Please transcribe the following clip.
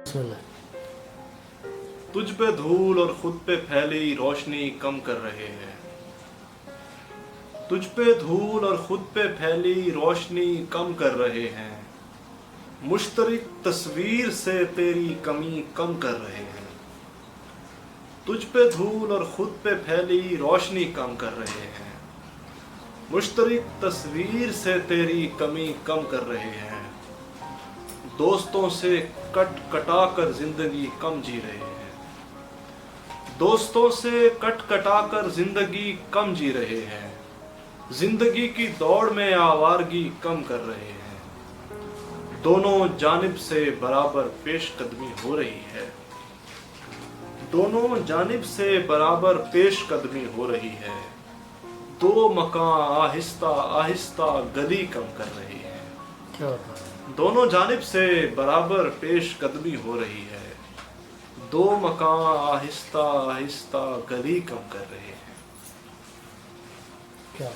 بسم اللہ۔ تجھ پہ دھول اور خود پہ پھیلی روشنی کم کر رہے ہیں، تجھ پہ دھول اور خود پہ پھیلی روشنی کم کر رہے ہیں، مشترک تصویر سے تیری کمی کم کر رہے ہیں، تجھ پہ دھول اور خود پہ پھیلی روشنی کم کر رہے ہیں، مشترک تصویر سے تیری کمی کم کر رہے ہیں، دوستوں سے کٹ کٹا کر زندگی کم جی رہے ہیں، دوستوں سے کٹ کٹا کر زندگی کم جی رہے ہیں، زندگی کی دوڑ میں آوارگی کم کر رہے ہیں، دونوں جانب سے برابر پیش قدمی ہو رہی ہے، دونوں جانب سے برابر پیش قدمی ہو رہی ہے، دو مکان آہستہ آہستہ گلی کم کر رہی ہے، کیا ہوتا ہے؟ دونوں جانب سے برابر پیش قدمی ہو رہی ہے، دو مکان آہستہ آہستہ گلی کم کر رہے ہیں۔ کیا